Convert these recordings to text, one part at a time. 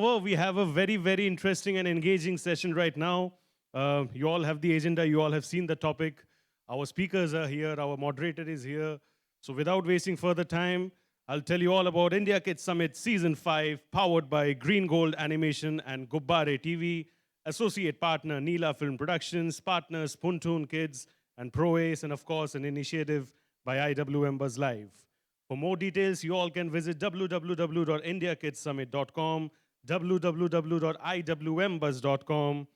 Well, we have a very, very interesting and engaging session right now. You all have the agenda, you all have seen the topic. Our speakers are here, our moderator is here. So, without wasting further time, I'll tell you all about India Kids Summit Season 5, powered by Green Gold Animation and Gubbare TV, associate partner Neela Film Productions, partners Puntoon Kids and ProAce, and of course, an initiative by IWM Buzz Live. For more details, you all can visit www.indiakidssummit.com, www.iwmbuzz.com,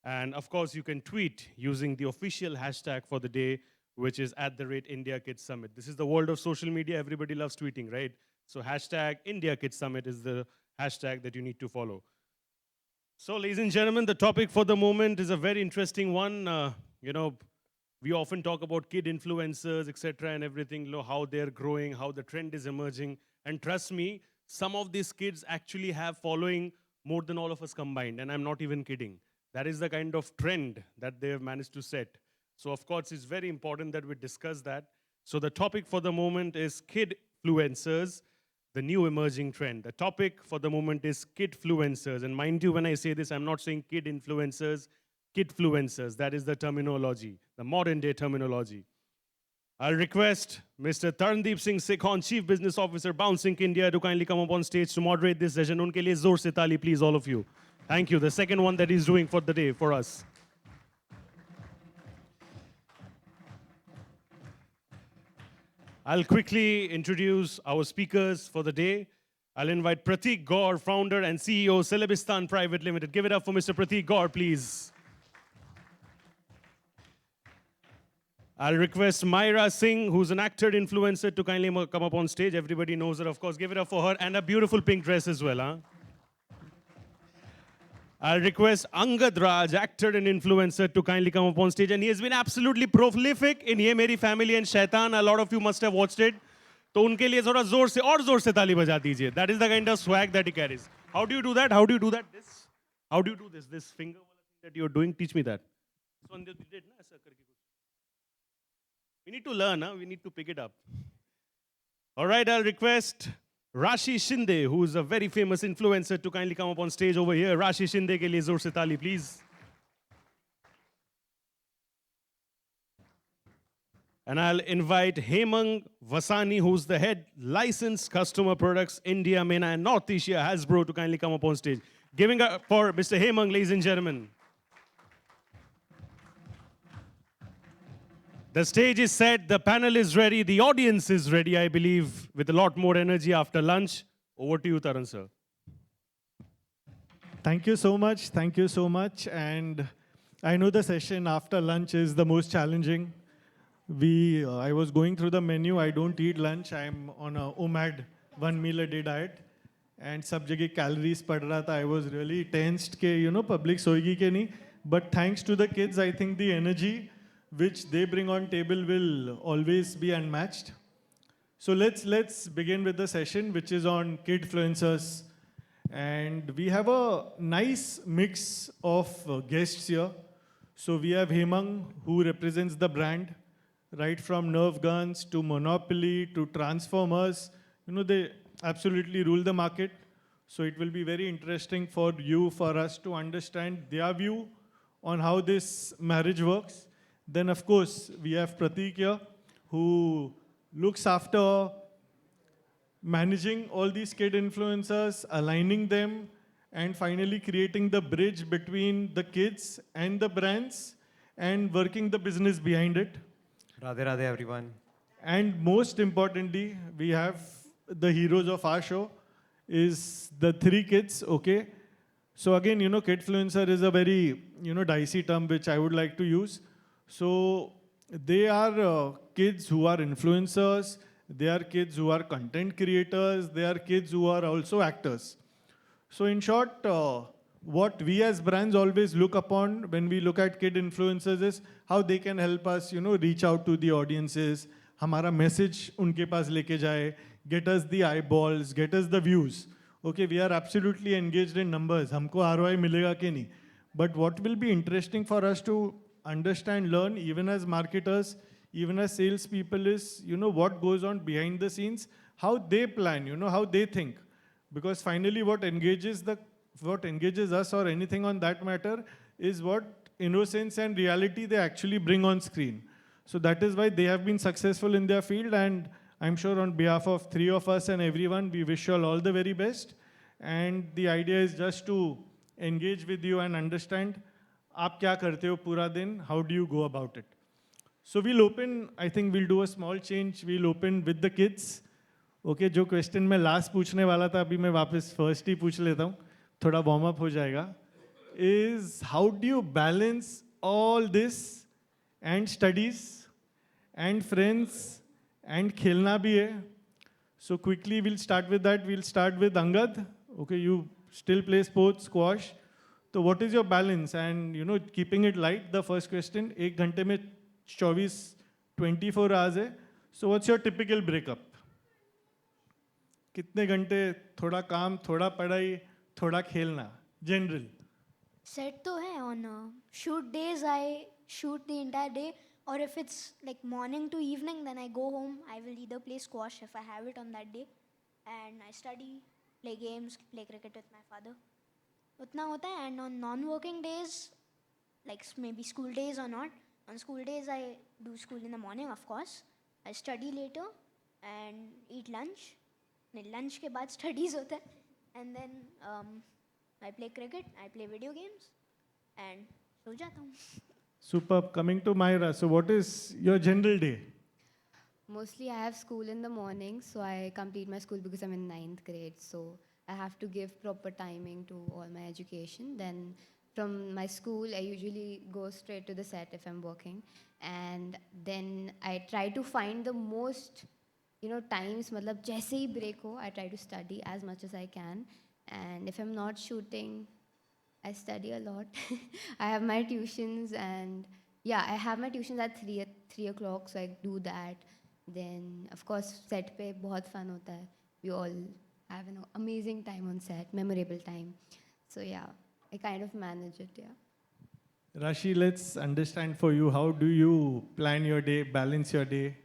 and of course, you can tweet using the official hashtag for the day, which is at the rate India Kids Summit. This is the world of social media. Everybody loves tweeting, right? So hashtag India Kids Summit is the hashtag that you need to follow. So, ladies and gentlemen, the topic for the moment is a very interesting one. We often talk about kid influencers, etc., and everything, how they're growing, how the trend is emerging. And trust me, some of these kids actually have following more than all of us combined. And I'm not even kidding. That is the kind of trend that they have managed to set. So, of course, it's very important that we discuss that. So, the topic for the moment is kid influencers, the new emerging trend. The topic for the moment is kidfluencers. And mind you, when I say this, I'm not saying kid influencers, kidfluencers. That is the terminology, the modern day terminology. I'll request Mr. Tarandeep Singh Sekhon, Chief Business Officer, Bouncing India, to kindly come up on stage to moderate this session. Unke liye zor se taali, please, all of you. Thank you. The second one that he's doing for the day for us. I'll quickly introduce our speakers for the day. I'll invite Prateek Gaur, founder and CEO, Celebistan Private Limited. Give it up for Mr. Prateek Gaur, please. I'll request Myra Singh, who's an actor influencer, to kindly come up on stage. Everybody knows her, of course. Give it up for her, and a beautiful pink dress as well. Huh? I'll request Angad Raj, actor and influencer, to kindly come up on stage. And he has been absolutely prolific in Ye Meri Family and Shaitan. A lot of you must have watched it. तो उनके लिए थोड़ा जोर से और जोर से ताली बजा दीजिए. That is the kind of swag that he carries. How do you do that? How do you do that? This? How do you do this? This finger that you're doing, teach me that. This one you did, na? ऐसा करके कुछ. We need to learn, huh? We need to pick it up. All right, I'll request Rashi Shinde, who is a very famous influencer, to kindly come up on stage over here. Rashi Shinde ke liye zor se taali, please. And I'll invite Hemang Vasani, who's the head licensed customer products India, MENA, and North Asia Hasbro, to kindly come up on stage. Giving up for Mr. Hemang, ladies and gentlemen. The stage is set, the panel is ready, the audience is ready, I believe, with a lot more energy after lunch. Over to you, Taran sir. Thank you so much. Thank you so much. And I know the session after lunch is the most challenging. I was going through the menu. I don't eat lunch. I'm on a OMAD, 1 meal a day diet. And sab jagah calories pad raha tha. I was really tensed ke, public soigi ke nahi. But thanks to the kids, I think the energy which they bring on table will always be unmatched. So let's begin with the session, which is on kidfluencers. And we have a nice mix of guests here. So we have Hemang, who represents the brand, right from Nerf guns to Monopoly to Transformers. They absolutely rule the market. So it will be very interesting for you, for us to understand their view on how this marriage works. Then, of course, we have Prateek here, who looks after managing all these kid influencers, aligning them, and finally creating the bridge between the kids and the brands and working the business behind it. Radhe Radhe, everyone. And most importantly, we have the heroes of our show, is the three kids, okay? So again, kidfluencer is a very, dicey term which I would like to use. So they are kids who are influencers, they are kids who are content creators, they are kids who are also actors. So in short, what we as brands always look upon when we look at kid influencers is how they can help us, reach out to the audiences, hamara message unke paas leke jaye, get us the eyeballs, get us the views. Okay, we are absolutely engaged in numbers. Humko ROI milega ke nahi. But what will be interesting for us to understand, learn, even as marketers, even as salespeople, is, what goes on behind the scenes, how they plan, how they think. Because finally what engages the what engages us or anything on that matter is what innocence and reality they actually bring on screen. So that is why they have been successful in their field, and I'm sure on behalf of three of us and everyone, we wish you all the very best. And the idea is just to engage with you and understand आप क्या करते हो पूरा दिन, how do you go about it. So we'll open, I think we'll do a small change. We'll open with the kids. Okay, जो question मैं last पूछने वाला था अभी मैं वापस फर्स्ट ही पूछ लेता हूँ, थोड़ा वार्म अप हो जाएगा. Is how do you balance all this and studies and friends and खेलना भी है? So quickly we'll start with that. We'll start with Angad. Okay, you still play sports, squash. So what is your balance? And you know, keeping it light, the first question, एक घंटे में 24 hours है. So what's your typical breakup? कितने घंटे थोड़ा काम, थोड़ा पढ़ाई, थोड़ा खेलना, general? Set तो है on shoot days I shoot the entire day, or if it's like morning to evening then I go home. I will either play squash if I have it on that day, and I study, play games, play cricket with my father. उतना होता है. And on non-working days, like maybe school days or not, on school days I do school in the morning of course. I study later and eat lunch. नहीं lunch के बाद studies होता है, and then I play cricket, I play video games, and सो जाता हूँ. Superb. Coming to Myra, so what is your general day? Mostly I have school in the morning, so I complete my school because I'm in ninth grade. So I have to give proper timing to all my education. Then from my school, I usually go straight to the set if I'm working. And then I try to find the most, times, मतलब जैसे ही break हो, I try to study as much as I can. And if I'm not shooting, I study a lot. I have my tuitions, and yeah, I have my tuitions at 3 o'clock, so I do that. Then, of course, set पे बहुत fun होता है. We all have an amazing time on set, memorable time. So yeah, I kind of manage it, yeah. Rashi, let's understand for you, how do you plan your day, balance your day?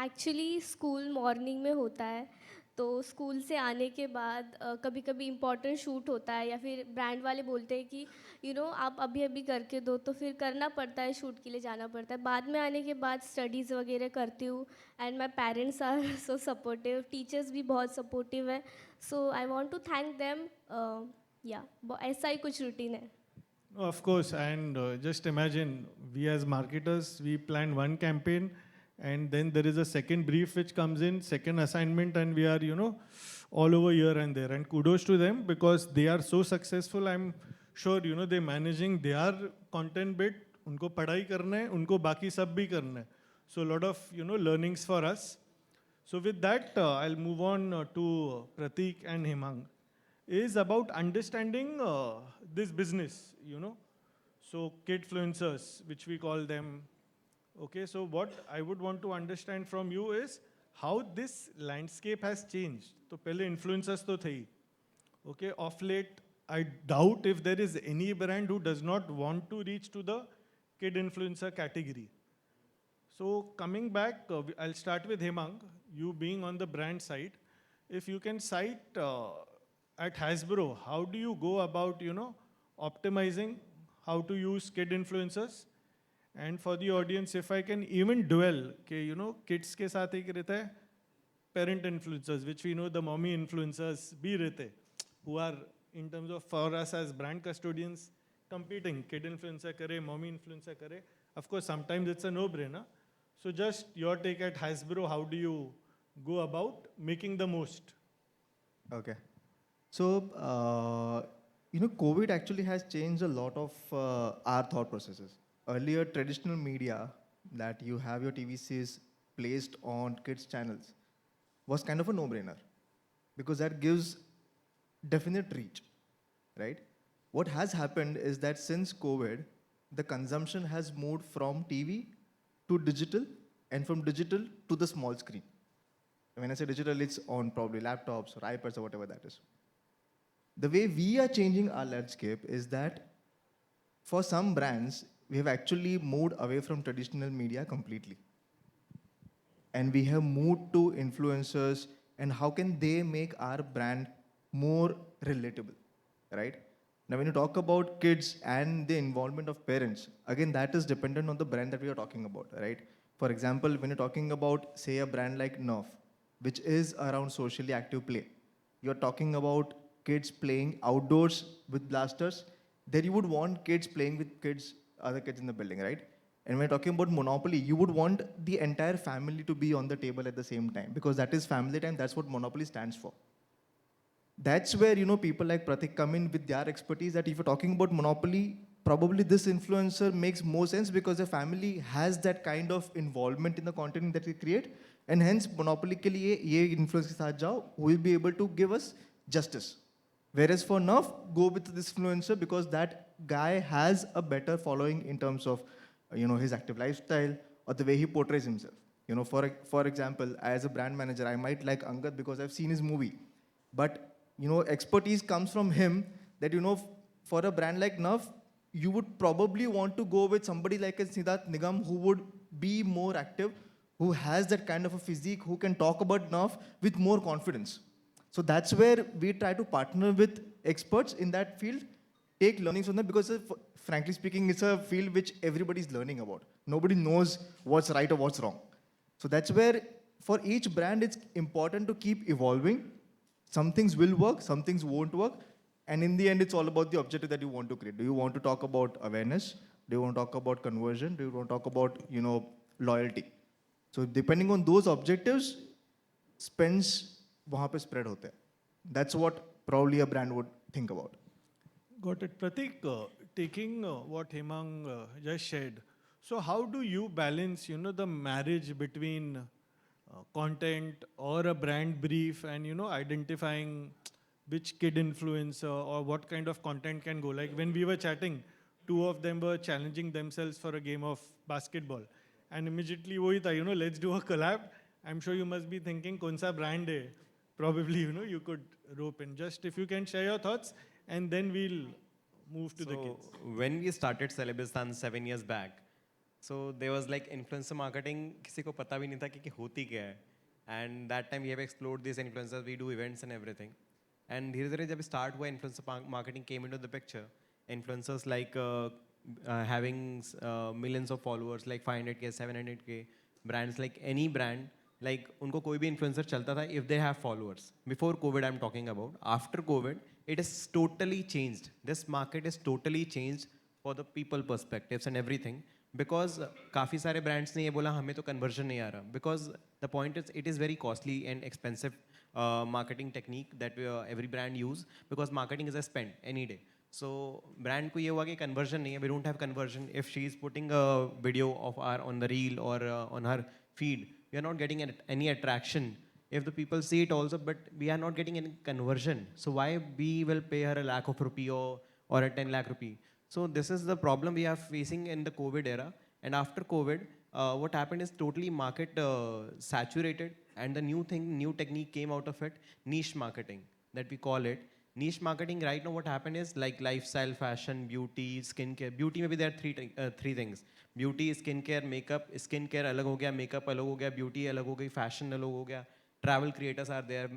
Actually school morning में होता है, तो school से आने के बाद कभी कभी इम्पोर्टेंट शूट होता है, या फिर ब्रांड वाले बोलते हैं कि आप अभी अभी करके दो, तो फिर करना पड़ता है, शूट के लिए जाना पड़ता है. बाद में आने के बाद स्टडीज़ वगैरह करती हूँ. And my parents are so supportive, teachers भी बहुत सपोर्टिव है. So I want to thank them. या ऐसा ही कुछ रूटीन है. Of course, and just imagine, we as marketers, we plan one campaign, and then there is a second brief which comes in, second assignment, and we are, all over here and there. And kudos to them because they are so successful. I'm sure, they're managing their content bit. उनको पढ़ाई करना है, उनको बाकी सब भी करना है. So a lot of, learnings for us. So with that, I'll move on to Pratik and Hemang. Is about understanding this business, So kidfluencers, which we call them. Okay, so what I would want to understand from you is how this landscape has changed. तो पहले influencers तो थे ही. Okay, of late, I doubt if there is any brand who does not want to reach to the kid influencer category. So coming back, I'll start with Hemang. You being on the brand side, if you can cite at Hasbro, how do you go about, optimizing how to use kid influencers? And for the audience, if I can even dwell, kids के साथ एक रहता है parent influencers, which we know the mommy influencers भी रहते, who are in terms of for us as brand custodians competing, kid influencer करे, mommy influencer करे. Of course, sometimes it's a no-brainer. So just your take at Hasbro, how do you go about making the most? Okay. So, COVID actually has changed a lot of our thought processes. Earlier, traditional media that you have your TV series placed on kids' channels was kind of a no-brainer because that gives definite reach, right? What has happened is that since COVID, the consumption has moved from TV to digital and from digital to the small screen. When I say digital, it's on probably laptops or iPads or whatever that is. The way we are changing our landscape is that for some brands, we have actually moved away from traditional media completely. And we have moved to influencers and how can they make our brand more relatable, right? Now, when you talk about kids and the involvement of parents, again, that is dependent on the brand that we are talking about, right? For example, when you're talking about, say, a brand like Nerf, which is around socially active play, you're talking about kids playing outdoors with blasters, there you would want kids playing with kids, other kids in the building, right? And when you're talking about Monopoly, you would want the entire family to be on the table at the same time because that is family time. That's what Monopoly stands for. That's where people like Pratik come in with their expertise. That if you're talking about Monopoly, probably this influencer makes more sense because the family has that kind of involvement in the content that they create, and hence Monopoly के लिए ये influencer के साथ जाओ, who will be able to give us justice. Whereas for Nerf, go with this influencer because that guy has a better following in terms of his active lifestyle or the way he portrays himself. For example, as a brand manager, I might like Angad because I've seen his movie, but expertise comes from him that for a brand like Nerf, you would probably want to go with somebody like a Siddharth Nigam who would be more active, who has that kind of a physique, who can talk about Nerf with more confidence. So that's where we try to partner with experts in that field, take learnings from them because frankly speaking, it's a field which everybody's learning about. Nobody knows what's right or what's wrong. So that's where for each brand, it's important to keep evolving. Some things will work, some things won't work. And in the end, it's all about the objective that you want to create. Do you want to talk about awareness? Do you want to talk about conversion? Do you want to talk about, loyalty? So depending on those objectives, spends वहाँ पे spread होते हैं. That's what probably a brand would think about. Got it. Pratik, taking what Hemang just shared, so how do you balance, the marriage between content or a brand brief and, identifying which kid influencer or what kind of content can go? Like when we were chatting, two of them were challenging themselves for a game of basketball. And immediately, wohi tha, let's do a collab. I'm sure you must be thinking, kaun sa brand hai? Probably, you could rope in. Just if you can share your thoughts, and then we'll move to the kids. When we started Celebristan 7 years back, so there was like influencer marketing, किसी को पता भी नहीं था कि होती क्या है. And that time we have explored these influencers, we do events and everything. And धीरे-धीरे जब start हुआ influencer marketing came into the picture. Influencers like having millions of followers, like 500k, 700k, brands like any brand, like उनको कोई भी influencer चलता था if they have followers. Before COVID I'm talking about. After COVID, it is totally changed. This market is totally changed for the people perspectives and everything. Because काफ़ी सारे brands ने ये बोला हमें तो conversion नहीं आ रहा. Because the point is it is very costly and expensive marketing technique that every brand use. Because marketing is a spend any day. So brand को ये हुआ कि conversion नहीं है. We don't have conversion. If she is putting a video of our on the reel or on her feed, we are not getting any attraction. If the people see it also, but we are not getting any conversion. So why we will pay her ₹1,00,000 or a 10 lakh rupee? So this is the problem we are facing in the COVID era. And after COVID, what happened is totally market saturated, and the new technique came out of it, niche marketing that we call it. Niche marketing right now, what happened is like lifestyle, fashion, beauty, skincare. Beauty maybe there are three things. Beauty, skincare, makeup. Skincare अलग हो गया, makeup अलग हो गया, beauty अलग हो गई, fashion अलग हो गया. Travel creators are there,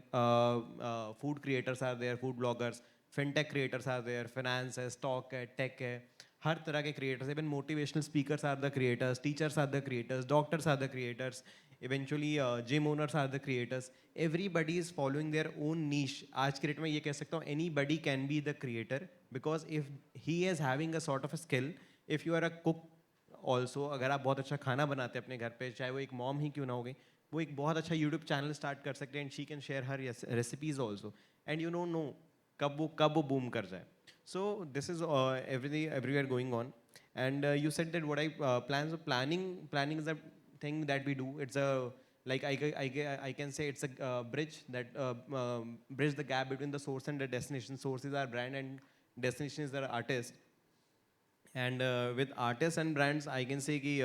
food creators are there, food bloggers, fintech creators are there, finance है, stock है, tech है, हर तरह के creators. Even motivational speakers are the creators, teachers are the creators, doctors are the creators, eventually gym owners are the creators. Everybody is following their own niche. आज के date में ये कह सकता हूँ anybody can be the creator because if he is having a sort of a skill, if you are a cook also, अगर आप बहुत अच्छा खाना बनाते हैं अपने घर पे, चाहे वो एक मॉम ही क्यों ना हो गई, वो एक बहुत अच्छा यूट्यूब चैनल स्टार्ट कर सकते हैं, and she can share her recipes also, and you know कब वो बूम कर जाए. So this is everywhere going on. And you said that what I plan, so planning is a thing that we do. It's a like I can say it's a bridge that bridge the gap between the source and the destination. Source is our brand and destination is our artist. And with artists and brands I can say कि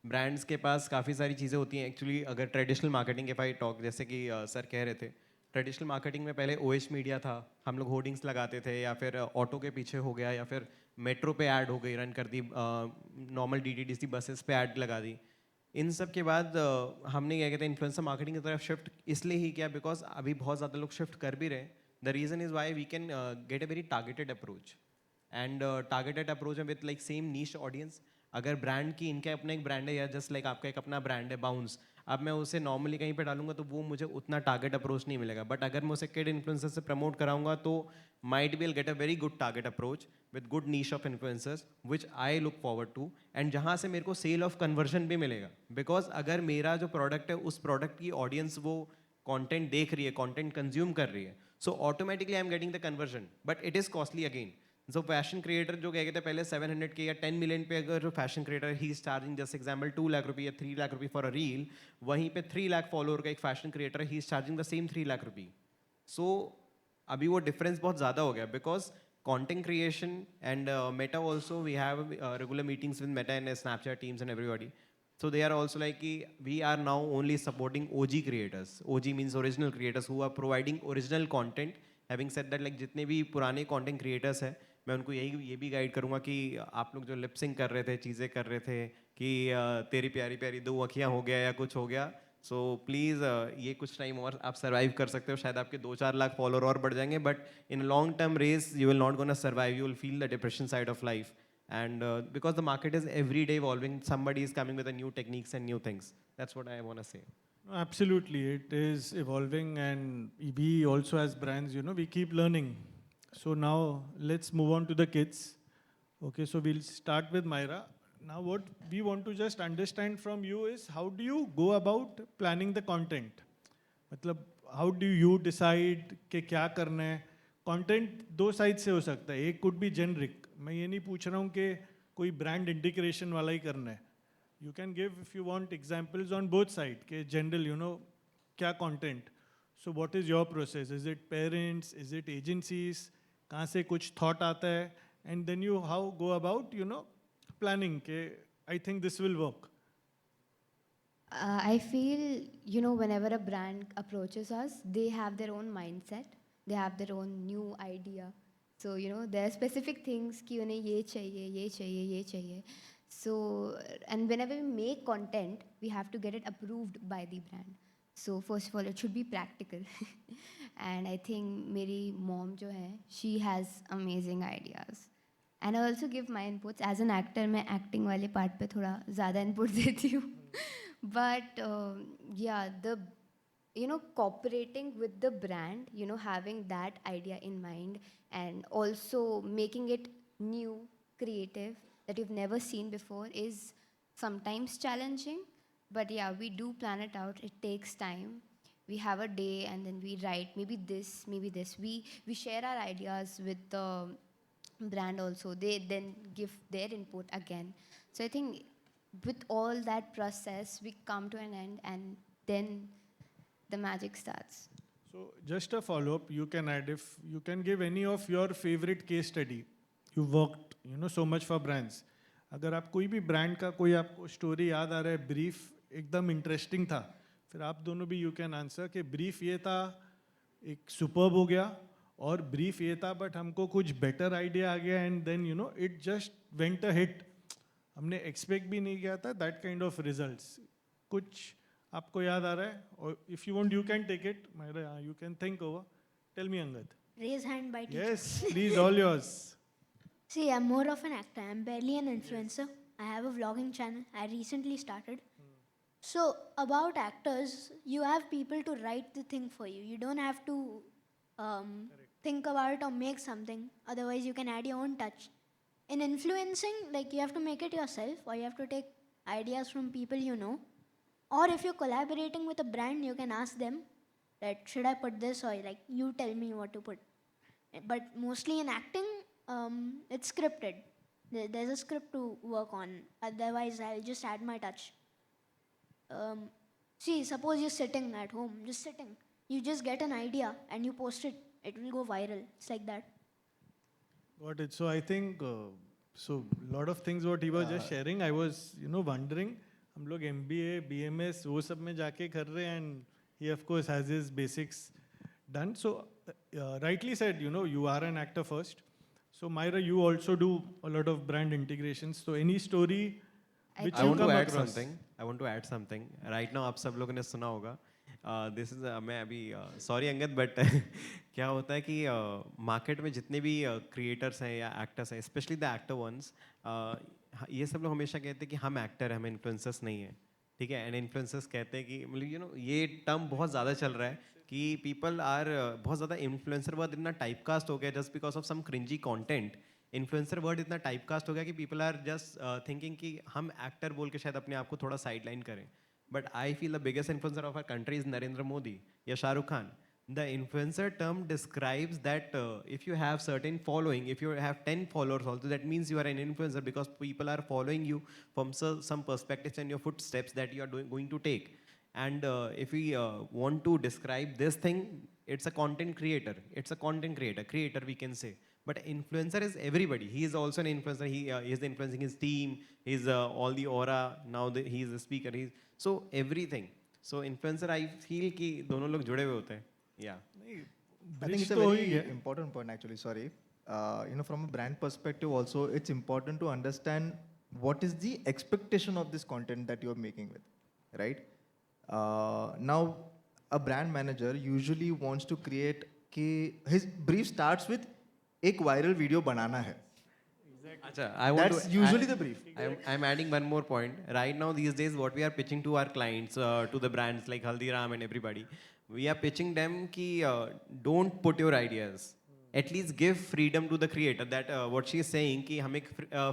brands के पास काफ़ी सारी चीज़ें होती हैं. Actually अगर traditional marketing if I talk, जैसे कि सर कह रहे थे, ट्रेडिशनल मार्केटिंग में पहले OH मीडिया था, हम लोग होर्डिंग्स लगाते थे, या फिर ऑटो के पीछे हो गया, या फिर मेट्रो पे ऐड हो गई, रन कर दी, नॉर्मल DTDC बसेस पे ऐड लगा दी. इन सब के बाद हमने क्या कहते हैं इन्फ्लुएंसर मार्केटिंग की तरफ शिफ्ट इसलिए ही किया बिकॉज अभी बहुत ज़्यादा लोग शिफ्ट कर भी रहे हैं. The reason is why we can get a very targeted approach. And targeted approach with like same niche audience. अगर ब्रांड की इनका अपना एक ब्रांड है या जस्ट लाइक आपका एक अपना ब्रांड है बाउंस, अब मैं उसे नॉर्मली कहीं पे डालूंगा तो वो मुझे उतना टारगेट अप्रोच नहीं मिलेगा. बट अगर मैं उसे किड इन्फ्लुएंसर से प्रमोट कराऊंगा तो might will get a very good target approach with good niche of influencers which I look forward to, and जहाँ से मेरे को सेल ऑफ कन्वर्जन भी मिलेगा. बिकॉज अगर मेरा जो प्रोडक्ट है उस प्रोडक्ट की ऑडियंस वो कंटेंट देख रही है, कंटेंट कंज्यूम कर रही है, so automatically I am getting the conversion. But it is costly again. जो फैशन क्रिएटर जो कहते थे पहले 700K या 10 मिलियन पे, अगर जो fashion creator he is charging just example 2 lakh रुपये या 3 लाख रुपये फॉर अ रील, वहीं पे 3 लाख फॉलोअर का एक fashion creator he is charging the same 3 lakh रुपये. सो अभी वो डिफरेंस बहुत ज़्यादा हो गया because content creation and Meta also, we have regular meetings with Meta and Snapchat teams and everybody. So they are also like we are now only supporting OG creators. OG means original creators who are providing original content. Having said that, like जितने भी पुराने content creators हैं, मैं उनको ये भी guide करूँगा कि आप लोग जो लिप सिंक कर रहे थे, चीज़ें कर रहे थे कि तेरी प्यारी प्यारी दो अखियाँ हो गया या कुछ हो गया, सो प्लीज़ ये कुछ टाइम और आप सर्वाइव कर सकते हो. शायद आपके 2-4 लाख फॉलोअर और बढ़ जाएंगे, but in long term race you will not gonna survive. You will feel the depression side of life. And because the market is every day evolving, somebody is coming with a new techniques and new things. That's what I want to say. Absolutely, it is evolving, and we also as brands, we keep learning. So now let's move on to the kids. Okay, so we'll start with Myra. Now what we want to just understand from you is how do you go about planning the content? मतलब how do you decide कि क्या करना है? Content दो side से हो सकता है. एक could be generic. मैं ये नहीं पूछ रहा हूँ कि कोई ब्रांड इंटीग्रेशन वाला ही करना है. You can give, if you want, examples on both sides. के general, क्या content. So what is your process? Is it parents? Is it agencies? कहाँ से कुछ thought आता है? And then you how go about, planning. के I think this will work. I feel, whenever a brand approaches us, they have their own mindset, they have their own new idea. So, there are specific things कि उन्हें ये चाहिए, ये चाहिए, ये चाहिए. So, and whenever we make content, we have to get it approved by the brand. So, first of all, it should be practical. And I think मेरी mom जो है, she has amazing ideas. And I also give my inputs. As an actor, मैं acting वाले part पे थोड़ा ज़्यादा input देती हूँ. But cooperating with the brand, having that idea in mind and also making it new, creative, that you've never seen before is sometimes challenging. But yeah, we do plan it out. It takes time. We have a day and then we write maybe this, maybe this. We share our ideas with the brand also. They then give their input again. So I think with all that process, we come to an end and then the magic starts. So just a follow-up, you can add if you can give any of your favorite case study. You worked, so much for brands. अगर आप कोई भी brand का कोई आपको story याद आ रहा है, ब्रीफ एकदम इंटरेस्टिंग था, फिर आप दोनों भी यू कैन आंसर कि ब्रीफ ये था, एक सुपर्ब हो गया, और ब्रीफ ये था बट हमको कुछ बेटर आइडिया आ गया and then it just went a hit. हमने एक्सपेक्ट भी नहीं किया था दैट काइंड ऑफ रिजल्ट्स. कुछ आपको याद आ रहा है? और if you want you can take it. Myra, you can think over. Tell me Angad. Raise hand by teacher. Yes, please, all yours. See, I'm more of an actor. I'm barely an influencer. I have a vlogging channel. I recently started. So, about actors, you have people to write the thing for you. You don't have to think about it or make something. Otherwise, you can add your own touch. In influencing, like you have to make it yourself, or you have to take ideas from people you know. Or if you're collaborating with a brand, you can ask them that should I put this, or like you tell me what to put. But mostly in acting, it's scripted. There's a script to work on. Otherwise, I'll just add my touch. See, suppose you're sitting at home, just sitting. You just get an idea and you post it. It will go viral. It's like that. Got it. So I think so. Lot of things what he was just sharing. I was wondering. हम लोग MBA, BMS वो सब में जाके कर रहे हैं and he of course has his basics done. So rightly said, you are an actor first. So Myra, you also do a lot of brand integrations. So any story which I you want come to add across. something. I want to add something. Right now, आप सब लोगों ने सुना होगा. This is मैं अभी sorry Angad but क्या होता है कि मार्केट में जितने भी क्रिएटर्स हैं या एक्टर्स हैं, स्पेशली द एक्टर वंस, ये सब लोग हमेशा कहते हैं कि हम एक्टर हैं, हम इन्फ्लुएंसर्स नहीं हैं, ठीक है। एंड इन्फ्लुएंसर्स कहते हैं कि मतलब ये टर्म बहुत ज़्यादा चल रहा है कि पीपल आर बहुत ज़्यादा इन्फ्लुएंसर वर्ड इतना टाइप कास्ट हो गया just because of some cringy content. Influencer word इतना टाइप कास्ट हो गया कि पीपल आर जस्ट थिंकिंग कि हम एक्टर बोल के शायद अपने आप को थोड़ा साइड लाइन करें। But I feel the biggest influencer of our country is Narendra Modi, या Shah Rukh Khan. The influencer term describes that if you have certain following, if you have 10 followers also, that means you are an influencer because people are following you from some perspectives and your footsteps that you are going to take. And if we want to describe this thing, it's a content creator. It's a content creator we can say. But influencer is everybody. He is also an influencer. He is influencing his team. He's all the aura. Now he is the speaker. He's so everything. So influencer, I feel कि दोनों लोग जुड़े हुए होते हैं. Yeah. I think it's a तो very ही है। important point actually, sorry. From a brand perspective also, it's important to understand what is the expectation of this content that you're making with, right? Now, a brand manager usually wants to create कि his brief starts with एक viral video बनाना है. Acha, I want That's to usually the brief. I'm adding one more point. Right now, these days, what we are pitching to our clients, to the brands like Haldiram and everybody, we are pitching them ki don't put your ideas. At least give freedom to the creator. That what she is saying कि हमें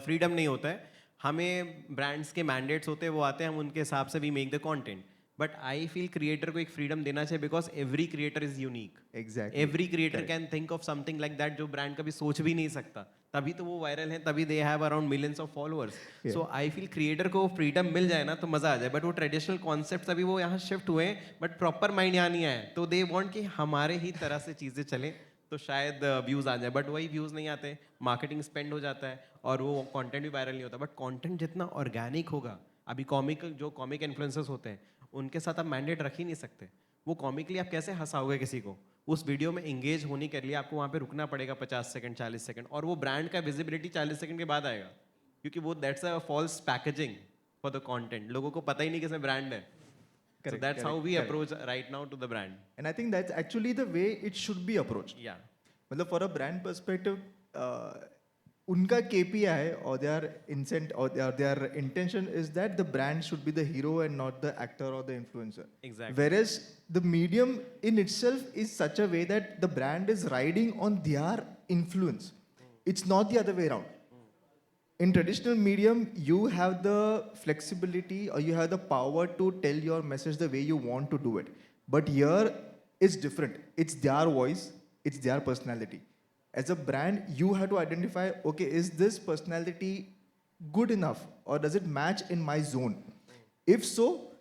freedom नहीं होता है, हमें brands के mandates होते हैं, वो आते हैं, हम उनके हिसाब से we make the content. But I feel creator को एक freedom देना चाहिए because every creator is unique. Exactly. Every creator can think of something like that जो brand कभी सोच भी नहीं सकता. तभी तो वो वायरल हैं, तभी they have around millions of followers. Yeah. So I feel creator को freedom मिल जाए ना तो मजा आ जाए. But वो traditional concepts अभी वो यहाँ shift हुए हैं, but proper mind यहाँ नहीं आया. तो they want कि हमारे ही तरह से चीजें चलें तो शायद व्यूज आ जाए. बट वही व्यूज नहीं आते, मार्केटिंग स्पेंड हो जाता है और वो कंटेंट भी वायरल नहीं होता. बट कंटेंट जितना ऑर्गेनिक होगा, अभी कॉमिक इन्फ्लुएंसर्स होते हैं उनके साथ आप मैंडेट रख ही नहीं सकते. वो कॉमिकली आप कैसे हंसाओगे किसी को? उस वीडियो में इंगेज होने के लिए आपको वहाँ पे रुकना पड़ेगा 50 सेकंड 40 सेकंड, और वो ब्रांड का विजिबिलिटी 40 सेकंड के बाद आएगा, क्योंकि वो that's a false packaging for the content. लोगों को पता ही नहीं कि इसमें ब्रांड है. So Correct, that's how correct, we correct. approach right now to the brand. And I think that's actually the way it should be approached. Yeah. मतलब for a brand perspective, उनका KPI or their intention is that the brand should be the hero and not the actor or the influencer. Exactly. Whereas the medium in itself is such a way that the brand is riding on their influence. It's not the other way around. In traditional medium, you have the flexibility or you have the power to tell your message the way you want to do it. But here, it's different. It's their voice, it's their personality. As a brand, you have to identify, okay, is this personality good enough or does it match in my zone? If so,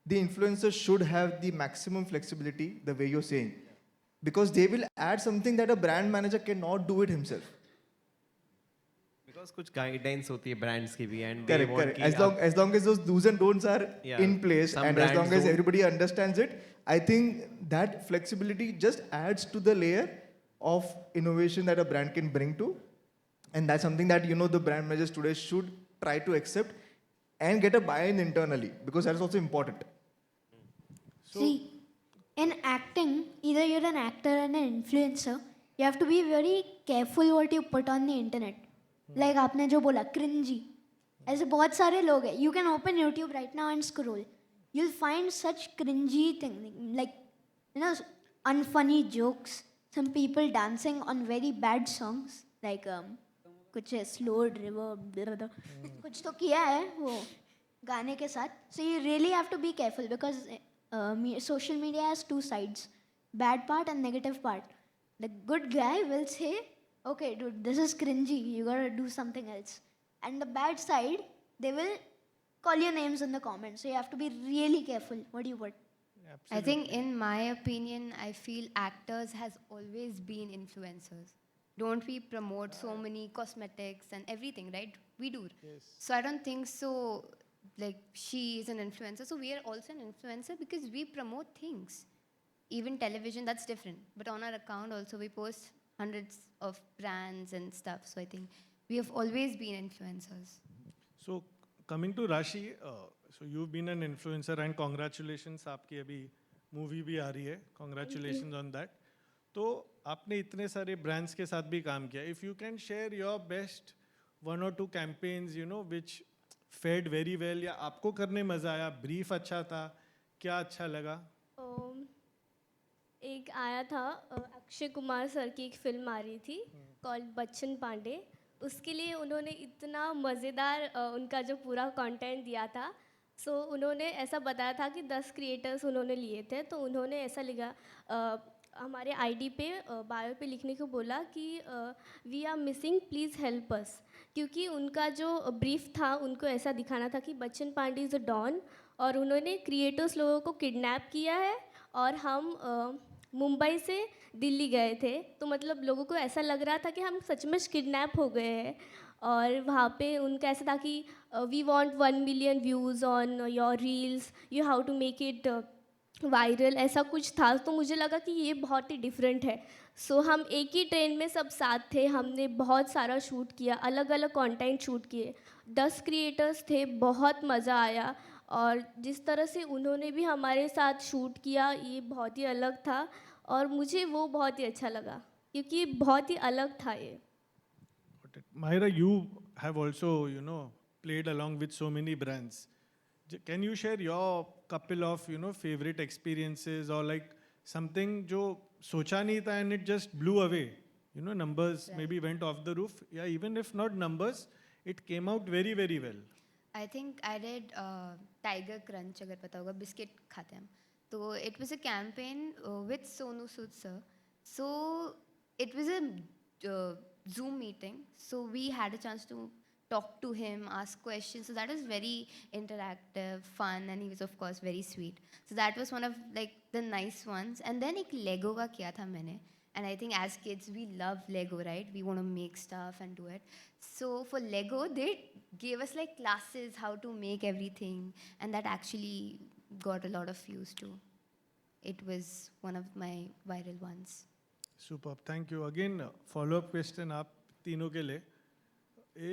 the influencer should have the maximum flexibility, the way you're saying, because they will add something that a brand manager cannot do it himself. Because कुछ guidelines होती है brands की भी, and Correct, they want correct. कि As long as those do's and don'ts are Yeah. in place, Some and as long brands as don't. everybody understands it, I think that flexibility just adds to the layer of innovation that a brand can bring to, and that's something that the brand managers today should try to accept and get a buy-in internally, because that is also important. See, in acting, either you're an actor and an influencer, you have to be very careful what you put on the internet. Like आपने जो बोला cringy, ऐसे बहुत सारे लोग हैं. You can open YouTube right now and scroll. You'll find such cringy thing, like unfunny jokes. Some people dancing on very bad songs, like कुछ slowed reverb, कुछ तो किया है वो गाने के साथ. So you really have to be careful because social media has two sides, bad part and negative part. The good guy will say, okay, dude, this is cringy, you gotta do something else. And the bad side, they will call your names in the comments. So you have to be really careful what do you put. I think, in my opinion, I feel actors has always been influencers. Don't we promote so many cosmetics and everything, right? We do. Yes. So I don't think so. Like, she is an influencer, so we are also an influencer because we promote things. Even television, that's different. But on our account also, we post hundreds of brands and stuff. So I think we have always been influencers. So coming to Rashi, so you've been an influencer and congratulations, आपकी अभी movie भी आ रही है, congratulation on that. तो आपने इतने सारे brands के साथ भी काम किया. If you can share your best 1 or 2 campaigns which fared very well, या आपको करने मजा आया, ब्रीफ अच्छा था, क्या अच्छा लगा? एक आया था अक्षय कुमार सर की एक फिल्म आ रही थी कॉल्ड बच्चन पांडे. उसके लिए उन्होंने इतना मज़ेदार उनका जो पूरा कंटेंट दिया था. सो उन्होंने ऐसा बताया था कि 10 क्रिएटर्स उन्होंने लिए थे. तो उन्होंने ऐसा लिखा हमारे आईडी पे बायो पे लिखने को बोला कि we are missing please help us. क्योंकि उनका जो ब्रीफ था उनको ऐसा दिखाना था कि Bachchan Pandey is a don और उन्होंने क्रिएटर्स लोगों को किडनैप किया है और हम मुंबई से दिल्ली गए थे. तो मतलब लोगों को ऐसा लग रहा था कि हम सचमुच किडनैप हो गए हैं. और वहाँ पे उनका ऐसा था कि we want 1 million views on your reels, you how to make it viral, ऐसा कुछ था. तो मुझे लगा कि ये बहुत ही डिफरेंट है. सो हम एक ही ट्रेन में सब साथ थे, हमने बहुत सारा शूट किया, अलग अलग कंटेंट शूट किए. 10 क्रिएटर्स थे, बहुत मज़ा आया. और जिस तरह से उन्होंने भी हमारे साथ शूट किया ये बहुत ही अलग था और मुझे वो बहुत ही अच्छा लगा क्योंकि बहुत ही अलग था ये. Got it. Myra, you have also, played along with so many brands. Can you share your couple of, favorite experiences or like something जो सोचा नहीं था and it just blew away? Numbers maybe went off the roof. Yeah, even if not numbers, it came out very, very well. I think I did Tiger Crunch, अगर पता होगा, biscuit खाते हैं हम. तो it was a campaign with Sonu Sood sir. So it was a Zoom meeting. So we had a chance to talk to him, ask questions. So that was very interactive, fun, and he was of course very sweet. So that was one of like the nice ones. And then एक Lego का किया था मैंने. And I think as kids, we love Lego, right? We want to make stuff and do it. So for Lego, they gave us like classes how to make everything. And that actually got a lot of views too. It was one of my viral ones. Superb. Thank you. Again, follow-up question आप तीनों के लिए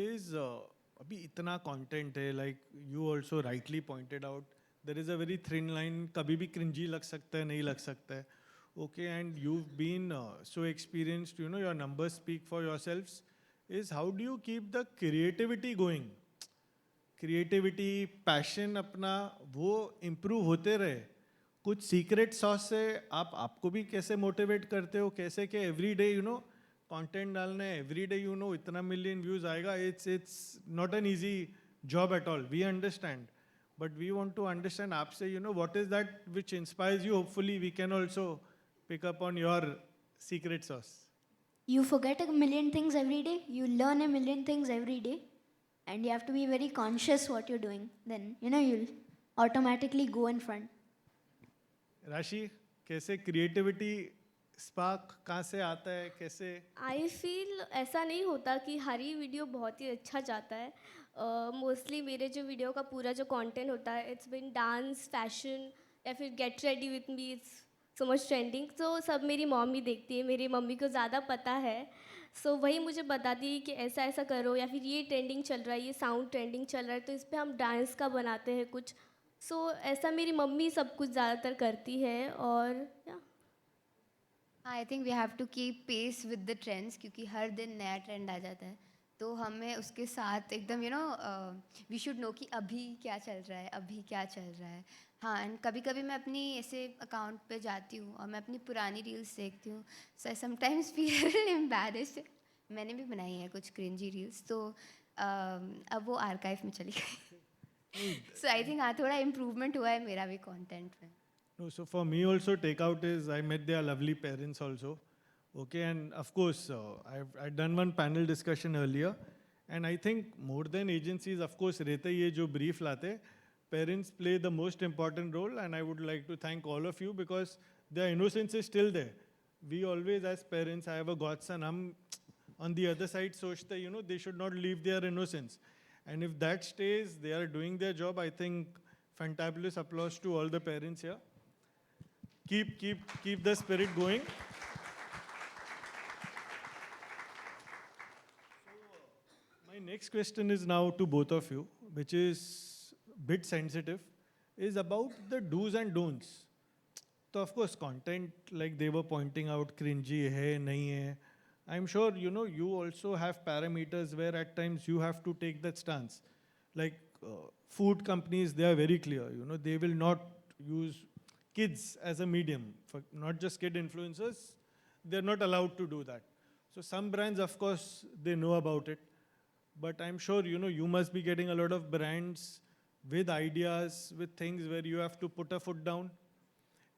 is अभी इतना content है, like you also rightly pointed out, there is a very thin line. कभी भी cringy लग सकता है, नहीं लग सकता है. Okay, and you've been so experienced, your numbers speak for yourselves. Is how do you keep the creativity going? Creativity, passion अपना वो improve होते रहे. कुछ secret sauce से आप आपको भी कैसे motivate करते हो, कैसे कि every day, content डालना है, every day, इतना million views आएगा. It's not an easy job at all. We understand. But we want to understand आपसे, what is that which inspires you? Hopefully we can also pick up on your secret sauce. You forget a million things every day, you learn a million things every day, and you have to be very conscious what you're doing. Then, you'll automatically go in front. राशि, कैसे creativity spark कहाँ से आता है, कैसे? I feel ऐसा नहीं होता कि हर ही वीडियो बहुत ही अच्छा जाता है. मोस्टली मेरे जो वीडियो का पूरा जो कंटेंट होता है इट्स बिन डांस, फैशन या फिर get ready with me, it's so much trending. तो सब मेरी मम्मी देखती है, मेरी मम्मी को ज़्यादा पता है. सो वही मुझे बताती है कि ऐसा ऐसा करो या फिर ये ट्रेंडिंग चल रहा है, ये साउंड ट्रेंडिंग चल रहा है, तो इस पर हम डांस का बनाते हैं कुछ. सो ऐसा मेरी मम्मी सब कुछ ज़्यादातर करती है. और I think we have to keep pace with the trends क्योंकि हर दिन नया ट्रेंड आ जाता है. तो हमें उसके साथ एकदम वी शुड नो कि अभी क्या चल रहा है, अभी क्या चल रहा है. हाँ, एंड कभी कभी मैं अपनी ऐसे अकाउंट पे जाती हूँ और मैं अपनी पुरानी रील्स देखती हूँ. सो आई समटाइम्स फील एम्बैरेस्ड. मैंने भी बनाई है कुछ क्रिंजी रील्स, तो अब वो आर्काइव में चली गई. सो आई थिंक हाँ, थोड़ा इम्प्रूवमेंट हुआ है मेरा भी कंटेंट में. No, so for me also takeout is I met their lovely parents also. Okay, and of course I've done one panel discussion earlier, and I think more than agencies, of course, रहते ये जो brief latte, parents play the most important role, and I would like to thank all of you because their innocence is still there. We always as parents, I have a godson, हम on the other side सोचते, they should not leave their innocence, and if that stays, they are doing their job. I think fantabulous applause to all the parents here. Keep the spirit going. My next question is now to both of you, which is a bit sensitive, is about the do's and don'ts. So of course, content like they were pointing out, cringy hai, nahi hai. I'm sure you also have parameters where at times you have to take that stance. Like food companies, they are very clear. They will not use kids as a medium for not just kid influencers. They're not allowed to do that. So some brands, of course, they know about it. But I'm sure you must be getting a lot of brands with ideas, with things where you have to put a foot down.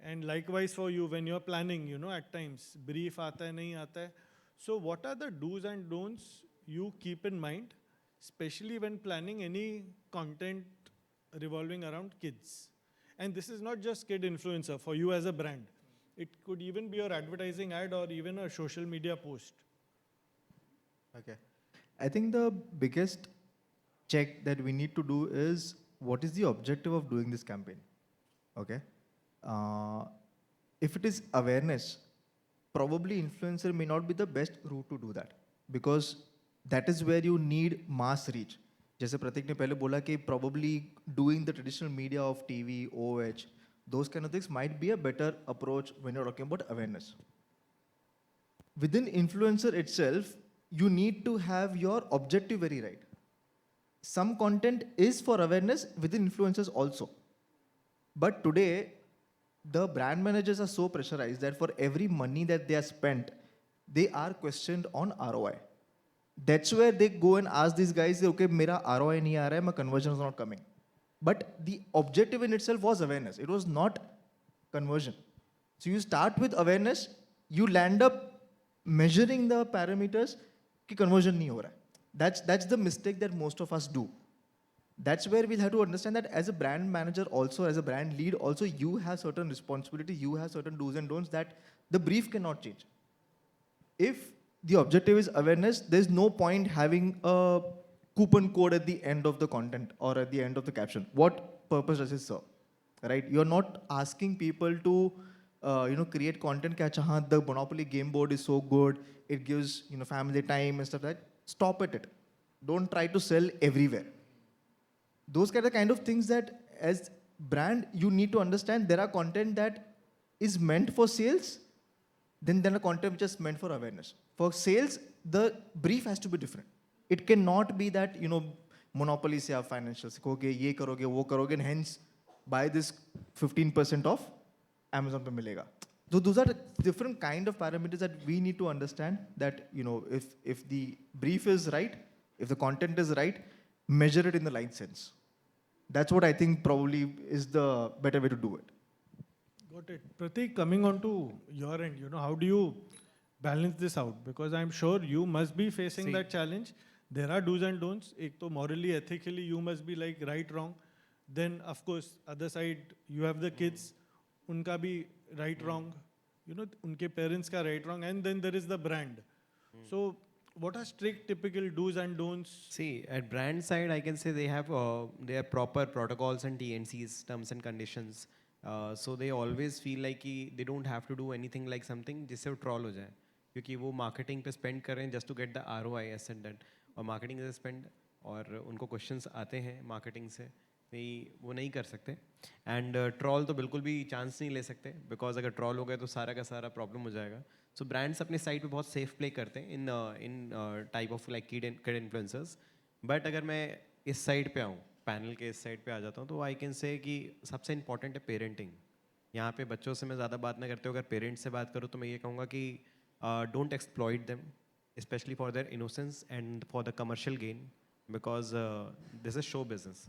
And likewise for you, when you're planning, at times, brief aata hai, nahi aata hai. So what are the do's and don'ts you keep in mind, especially when planning any content revolving around kids? And this is not just kid influencer for you as a brand. It could even be your advertising ad or even a social media post. Okay. I think the biggest check that we need to do is what is the objective of doing this campaign? Okay. If it is awareness, probably influencer may not be the best route to do that because that is where you need mass reach. जैसे प्रतीक ने पहले बोला कि probably doing the traditional media of TV, OH, those kind of things might be a better approach when you're talking about awareness. Within influencer itself, you need to have your objective very right. Some content is for awareness within influencers also. But today, the brand managers are so pressurized that for every money that they are spent, they are questioned on ROI. That's where they go and ask these guys, okay, mera ROI nahi aa raha hai, my conversion is not coming. But the objective in itself was awareness. It was not conversion. So you start with awareness, you land up measuring the parameters कि conversion नहीं हो रहा है. That's the mistake that most of us do. That's where we'll have to understand that as a brand manager also, as a brand lead also, you have certain responsibility, you have certain do's and don'ts that the brief cannot change. If the objective is awareness, there's no point having a coupon code at the end of the content or at the end of the caption. What purpose does it serve? Right? You're not asking people to create content catch, the Monopoly game board is so good, it gives family time and stuff like that. Stop at it. Don't try to sell everywhere. Those are the kind of things that as brand you need to understand. There are content that is meant for sales, then there are content which is meant for awareness. For sales, the brief has to be different. It cannot be that Monopoly se aap financial sikhoge, ye karoge, wo karoge, and hence buy this 15% off Amazon pe milega. So those are different kind of parameters that we need to understand that if the brief is right, if the content is right, measure it in the line sense. That's what I think probably is the better way to do it. Got it. Pratik, coming on to your end, how do you balance this out? Because I'm sure you must be facing that challenge. There are do's and don'ts. Ek to morally, ethically, you must be like right, wrong. Then, of course, other side, you have the kids. Unka bhi right, wrong. Unke parents ka right, wrong. And then there is the brand. So, what are strict typical do's and don'ts? See, at brand side, I can say they have proper protocols and TNCs, terms and conditions. So they always feel like they don't have to do anything like something जिससे वो troll हो जाए, क्योंकि वो marketing पे spend कर रहे हैं just to get the ROI as and done. और marketing से spend और उनको questions आते हैं marketing से, वो नहीं कर सकते. And troll तो बिल्कुल भी chance नहीं ले सकते, because अगर troll हो गए तो सारा का सारा problem हो जाएगा. So brands अपने side पे बहुत safe play करते हैं in type of like kid influencers. But अगर मैं इस side पे आऊँ, पैनल के इस साइड पे आ जाता हूँ, तो आई कैन से कि सबसे इम्पॉर्टेंट है पेरेंटिंग. यहाँ पे बच्चों से मैं ज़्यादा बात ना करते हो, अगर पेरेंट्स से बात करूँ तो मैं ये कहूँगा कि don't exploit them, specially for their innocence and for the commercial gain, because this is show business.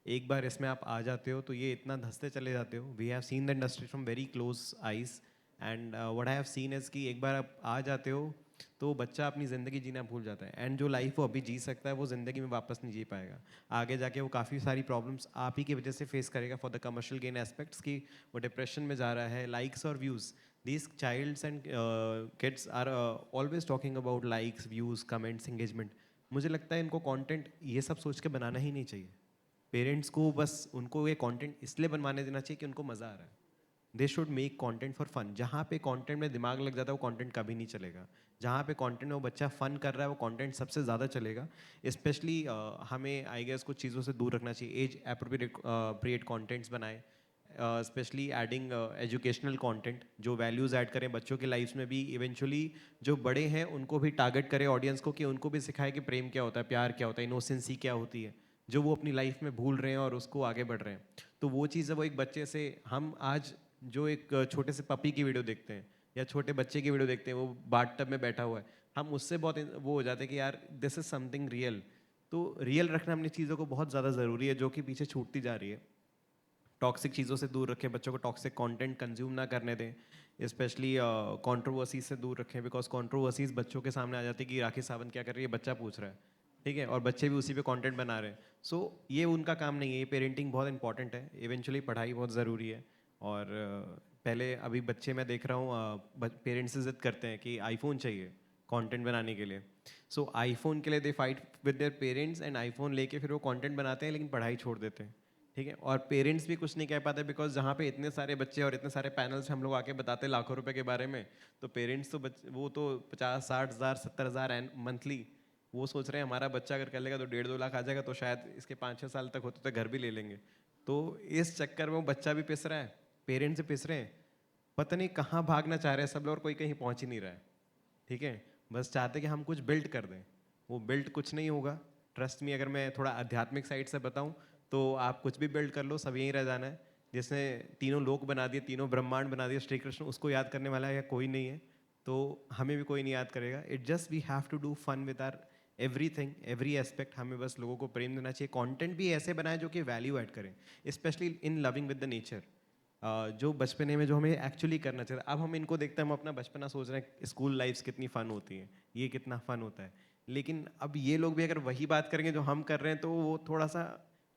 एक बार इसमें आप आ जाते हो तो ये इतना धंसते चले जाते हो. We have seen the industry from very close eyes, and what I have seen is कि एक बार आप आ जाते हो तो बच्चा अपनी ज़िंदगी जीना भूल जाता है, एंड जो लाइफ वो अभी जी सकता है वो ज़िंदगी में वापस नहीं जी पाएगा. आगे जाके वो काफ़ी सारी प्रॉब्लम्स आप ही की वजह से फेस करेगा for the commercial gain aspects, की वो डिप्रेशन में जा रहा है. लाइक्स और views, these childs and kids are always talking about likes, views, comments, engagement. मुझे लगता है इनको कंटेंट ये सब सोच के बनाना ही नहीं चाहिए. पेरेंट्स को बस उनको ये कंटेंट इसलिए बनवाने देना चाहिए कि उनको मज़ा आ रहा है. They should make content for fun. जहाँ पे कॉन्टेंट में दिमाग लग जाता है वो कॉन्टेंट कभी नहीं चलेगा. जहाँ पे कंटेंट में वो बच्चा फन कर रहा है वो कंटेंट सबसे ज़्यादा चलेगा. स्पेशली हमें आई गेस कुछ चीज़ों से दूर रखना चाहिए. एज अप्रोप्रिएट कंटेंट्स बनाए, स्पेशली एडिंग एजुकेशनल कंटेंट जो वैल्यूज़ ऐड करें बच्चों की लाइफ में भी, इवेंचुअली जो बड़े हैं उनको भी टारगेट करें ऑडियंस को, कि उनको भी सिखाए कि प्रेम क्या होता है, प्यार क्या होता है, इनोसेंसी क्या होती है, जो वो अपनी लाइफ में भूल रहे हैं और उसको आगे बढ़ रहे हैं। तो वो चीज़ है, वो एक बच्चे से हम आज जो एक छोटे से पपी की वीडियो देखते हैं या छोटे बच्चे की वीडियो देखते हैं, वो बाथ टब में बैठा हुआ है, हम उससे बहुत वो हो जाते हैं कि यार दिस इज़ समथिंग रियल। तो रियल रखना अपनी चीज़ों को बहुत ज़्यादा ज़रूरी है, जो कि पीछे छूटती जा रही है। टॉक्सिक चीज़ों से दूर रखें, बच्चों को टॉक्सिक कंटेंट कंज्यूम ना करने दें, स्पेशली कंट्रोवर्सीज से दूर रखें, बिकॉज कंट्रोवर्सीज बच्चों के सामने आ जाती है कि राखी सावंत क्या कर रही है, बच्चा पूछ रहा है, ठीक है, और बच्चे भी उसी पे कंटेंट बना रहे हैं। सो ये उनका काम नहीं है, ये पेरेंटिंग बहुत इंपॉर्टेंट है, इवेंचुअली पढ़ाई बहुत ज़रूरी है। और पहले अभी बच्चे मैं देख रहा हूँ पेरेंट्स जिद करते हैं कि आईफोन चाहिए कंटेंट बनाने के लिए। सो आईफोन के लिए they fight with their parents, and iPhone लेके फिर वो कंटेंट बनाते हैं लेकिन पढ़ाई छोड़ देते हैं, ठीक है। और पेरेंट्स भी कुछ नहीं कह पाते, बिकॉज जहाँ पे इतने सारे बच्चे और इतने सारे पैनल्स हम लोग आके बताते हैं लाखों रुपए के बारे में, तो पेरेंट्स तो वो तो 50-60 हज़ार 70 हज़ार मंथली, वो सोच रहे हैं हमारा बच्चा अगर कर लेगा तो 1.5-2 लाख आ जाएगा, तो शायद इसके 5-6 साल तक होते तो घर भी ले लेंगे। तो इस चक्कर में वो बच्चा भी पिस रहा है, पेरेंट्स भी पिस रहे हैं, पता नहीं कहाँ भागना चाह रहे हैं सब लोग, और कोई कहीं पहुँच ही नहीं रहा है, ठीक है। बस चाहते कि हम कुछ बिल्ड कर दें, वो बिल्ड कुछ नहीं होगा। ट्रस्ट मी, अगर मैं थोड़ा आध्यात्मिक साइड से बताऊं तो आप कुछ भी बिल्ड कर लो, सब यहीं रह जाना है। जिसने तीनों लोक बना दिए, तीनों ब्रह्मांड बना दिए, श्री कृष्ण, उसको याद करने वाला है या कोई नहीं है, तो हमें भी कोई नहीं याद करेगा। It just we have to do fun with our everything, every aspect. हमें बस लोगों को प्रेम देना चाहिए, कंटेंट भी ऐसे बनाए जो कि वैल्यू ऐड करें, specially in loving with the nature. जो बचपने में जो हमें एक्चुअली करना चाहिए, अब हम इनको देखते हैं, हम अपना बचपना सोच रहे हैं स्कूल लाइफ्स कितनी फ़न होती है, ये कितना फ़न होता है, लेकिन अब ये लोग भी अगर वही बात करेंगे जो हम कर रहे हैं, तो वो थोड़ा सा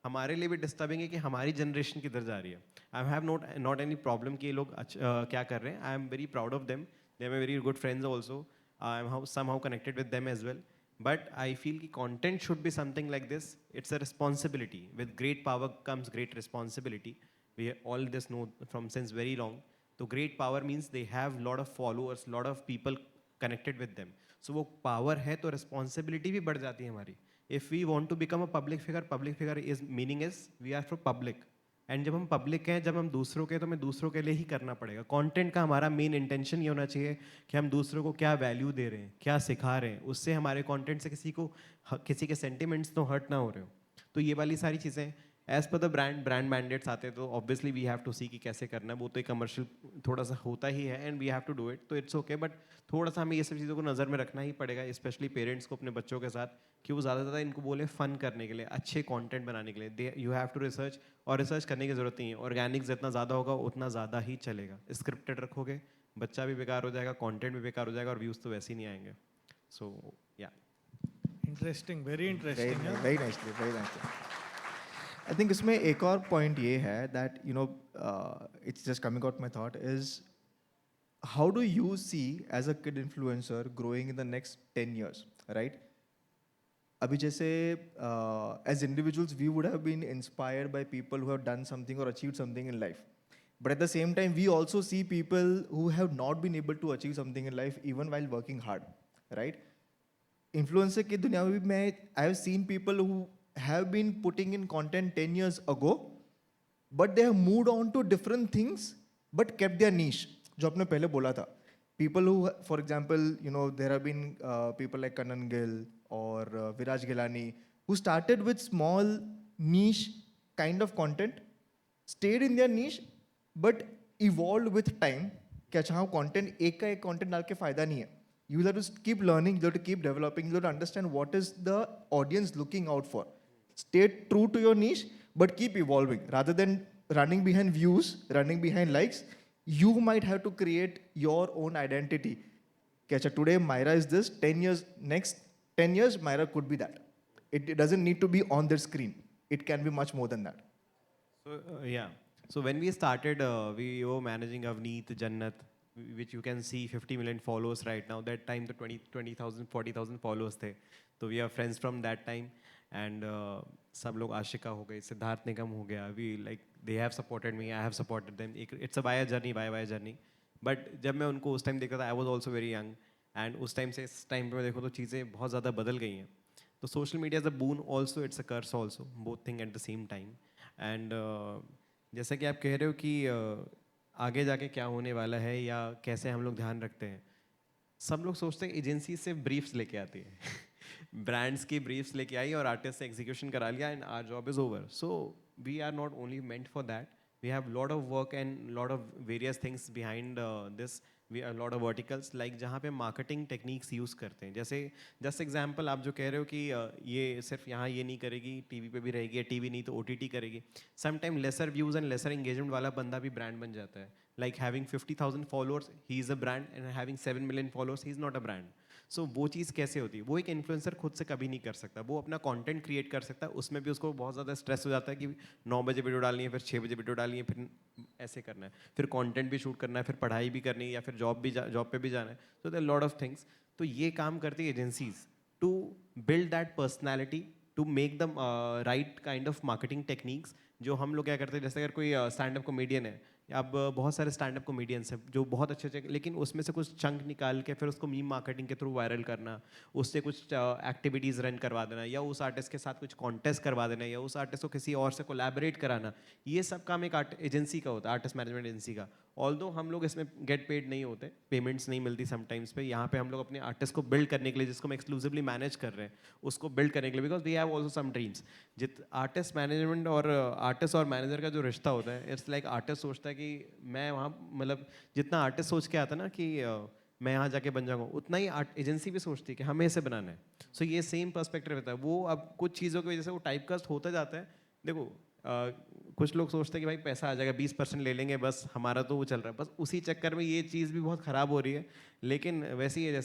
हमारे लिए भी डिस्टर्बिंग है कि हमारी जनरेशन किधर जा रही है। I have not any problem कि ये लोग क्या कर रहे हैं, I am very proud of them, they are very good friends also, I am somehow connected with them as well. But I feel कि content should be something like this. It's a responsibility. With great power comes great responsibility. We all this know from since very long. So great power means they have lot of followers, lot of people connected with them. So वो power है तो responsibility भी बढ़ जाती है हमारी. If we want to become a public figure is meaning is we are for public. And जब हम पब्लिक हैं, जब हम दूसरों के, तो हमें दूसरों के लिए ही करना पड़ेगा। कंटेंट का हमारा मेन इंटेंशन ये होना चाहिए कि हम दूसरों को क्या वैल्यू दे रहे हैं, क्या सिखा रहे हैं, उससे हमारे कंटेंट से किसी के सेंटिमेंट्स तो हर्ट ना हो रहे हो। तो ये वाली सारी चीज़ें as per the brand mandates आते हैं, तो ऑब्वियसली वी हैव टू सी कि कैसे करना है, वो तो एक कमर्शियल थोड़ा सा होता ही है, and we have to do it, तो इट्स ओके। बट थोड़ा सा हमें ये सब चीज़ों को नज़र में रखना ही पड़ेगा, स्पेशली पेरेंट्स को अपने बच्चों के साथ, कि वो ज़्यादा इनको बोले फ़न करने के लिए, अच्छे कंटेंट बनाने के लिए। यू हैव टू रिसर्च, और रिसर्च करने की ज़रूरत नहीं है, ऑर्गेनिक जितना ज़्यादा होगा उतना ज़्यादा ही चलेगा। स्क्रिप्टेड रखोगे, बच्चा भी बेकार हो जाएगा, कंटेंट भी बेकार हो जाएगा, और व्यूज़ तो वैसे ही नहीं आएंगे। सो या Interesting, very interesting. Very, yeah. very nicely, very nicely. I think इसमें एक और point ये है that it's just coming out my thought is how do you see as a kid influencer growing in the next 10 years, right? अभी जैसे as individuals we would have been inspired by people who have done something or achieved something in life, but at the same time we also see people who have not been able to achieve something in life even while working hard, right? Influencer की दुनिया में भी मैं I have seen people who have been putting in content 10 years ago, but they have moved on to different things but kept their niche, जो आपने पहले बोला था। People who, for example, there have been people like Kanan Gill or Viraj Gilani who started with small niche kind of content, stayed in their niche, but evolved with time. कि अच्छा हाँ content एक का एक content डाल के फायदा नहीं है. You will have to keep learning, you have to keep developing, you have to understand what is the audience looking out for. Stay true to your niche, but keep evolving. Rather than running behind views, running behind likes, you might have to create your own identity. कि अच्छा today Myra is this, 10 years, next 10 years Myra could be that. It doesn't need to be on the screen. It can be much more than that. So yeah. So when we started, we were managing Avneet, Jannat, which you can see 50 million followers right now. That time the 20,000, 40,000 followers थे. So we are friends from that time. And सब लोग आशिका हो गए, सिद्धार्थ निगम हो गया. We like they have supported me, I have supported them. It's a via journey. But जब मैं उनको उस टाइम देखता था, I was also very young. And उस टाइम से इस टाइम पे देखो तो चीज़ें बहुत ज़्यादा बदल गई हैं. तो social media is a boon also, it's a curse also. Both thing at the same time. And जैसा कि आप कह रहे हो कि आगे जाके क्या होने वाला है या कैसे हम लोग ध्यान रखते हैं, सब लोग सोचते हैं एजेंसी से ब्रीफ्स लेके आती है ब्रांड्स की ब्रीफ्स लेके आई और आर्टिस्ट से एग्जीक्यूशन करा लिया and our job is over. So we are not only meant for that. We have lot of work and lot of various things behind this. We a lot of verticals like जहाँ पे marketing techniques use करते हैं. जैसे just example आप जो कह रहे हो कि ये सिर्फ यहाँ ये नहीं करेगी, टीवी पे भी रहेगी, या टीवी नहीं तो OTT करेगी. Sometime lesser views and lesser engagement वाला बंदा भी brand बन जाता है. Like having 50,000 followers, he is a brand, and having 7 million followers, he is not a brand. सो वो चीज़ कैसे होती है, वो एक इन्फ्लुएंसर खुद से कभी नहीं कर सकता. वो अपना कंटेंट क्रिएट कर सकता है, उसमें भी उसको बहुत ज़्यादा स्ट्रेस हो जाता है कि 9 बजे वीडियो डालनी है, फिर 6 बजे वीडियो डालनी है, फिर ऐसे करना है, फिर कंटेंट भी शूट करना है, फिर पढ़ाई भी करनी है, या फिर जॉब पे भी जाना है. So there lot of things. तो ये काम करती है agencies to build that personality, to make the right kind of marketing techniques. जो हम लोग क्या करते हैं, जैसे अगर कोई स्टैंड अप कॉमेडियन है, अब बहुत सारे स्टैंड अप कॉमेडियंस हैं जो बहुत अच्छे अच्छे, लेकिन उसमें से कुछ चंक निकाल के फिर उसको मीम मार्केटिंग के थ्रू वायरल करना, उससे कुछ एक्टिविटीज़ रन करवा देना, या उस आर्टिस्ट के साथ कुछ कॉन्टेस्ट करवा देना, या उस आर्टिस्ट को किसी और से कोलैबोरेट कराना, ये सब काम एक एजेंसी का होता है, आर्टिस्ट मैनेजमेंट एजेंसी का. ऑल्दो हम लोग इसमें गेट पेड नहीं होते, पेमेंट्स नहीं मिलती समटाइम्स पे. यहाँ पे हम लोग अपने आर्टिस्ट को बिल्ड करने के लिए, जिसको हम एक्सक्लूसिवली मैनेज कर रहे हैं, उसको बिल्ड करने के लिए, because we have also some dreams. Artist management और आर्टिस्ट और मैनेजर का जो रिश्ता होता है, इट्स लाइक आर्टिस्ट सोचता है कि मैं वहाँ, मतलब जितना आर्टिस्ट सोच के आता है ना कि मैं यहाँ जाके बन जाऊँगा, उतना ही एजेंसी भी सोचती है कि हमें इसे बनाना है. सो ये सेम पर्सपेक्टिव रहता है. वो अब कुछ चीज़ों की वजह से वो टाइप कास्ट होता जाता है. देखो कुछ लोग सोचते हैं कि भाई पैसा आ जाएगा, 20% ले लेंगे, बस हमारा तो वो चल रहा है. बस उसी चक्कर में ये चीज़ भी बहुत ख़राब हो रही है. लेकिन वैसे ही है,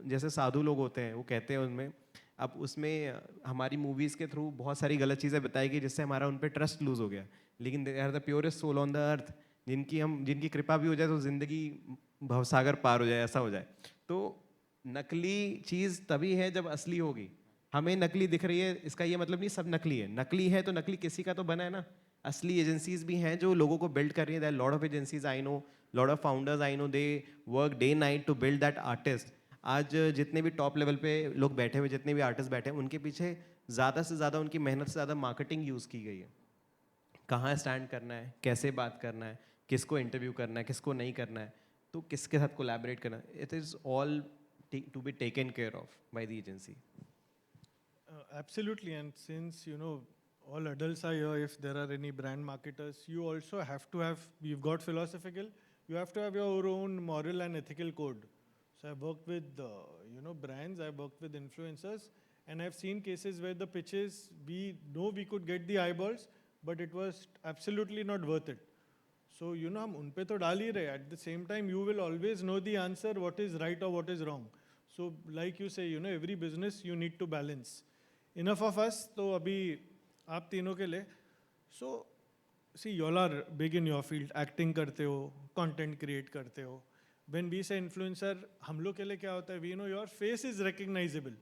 जैसे साधु लोग होते हैं, वो कहते हैं उनमें, अब उसमें हमारी मूवीज़ के थ्रू बहुत सारी गलत चीज़ें बताई गई जिससे हमारा उन पर ट्रस्ट लूज़ हो गया. लेकिन they are the purest soul on the earth, जिनकी कृपा भी हो जाए तो ज़िंदगी भवसागर पार हो जाए, ऐसा हो जाए. तो नकली चीज़ तभी है जब असली होगी. हमें नकली दिख रही है, इसका ये मतलब नहीं सब नकली है. नकली है तो नकली किसी का तो बना है ना. असली एजेंसीज भी हैं जो लोगों को बिल्ड कर रही है. There lot of agencies I know, lot of founders I know, they work day night to build that artist. आज जितने भी टॉप लेवल पे लोग बैठे हुए, जितने भी आर्टिस्ट बैठे हैं, उनके पीछे ज़्यादा से ज़्यादा उनकी मेहनत से ज़्यादा मार्केटिंग यूज़ की गई है. कहाँ स्टैंड करना है, कैसे बात करना है, किसको इंटरव्यू करना है, किसको नहीं करना है, तो किसके साथ कोलैबोरेट करना है. It is all to be taken care of by the agency. Absolutely, and since all adults are here, if there are any brand marketers, you also have to have. You've got philosophical. You have to have your own moral and ethical code. So I've worked with brands. I've worked with influencers, and I've seen cases where the pitches, we know we could get the eyeballs, but it was absolutely not worth it. So हम उन पे तो डाल ही रहे. At the same time, you will always know the answer, what is right or what is wrong. So like you say, every business you need to balance. Enough of us. तो अभी आप तीनों के लिए. So see, you all are big in your field. Acting करते हो, content create करते हो. When we say influencer, हम लोग के लिए क्या होता है? We know your face is recognizable.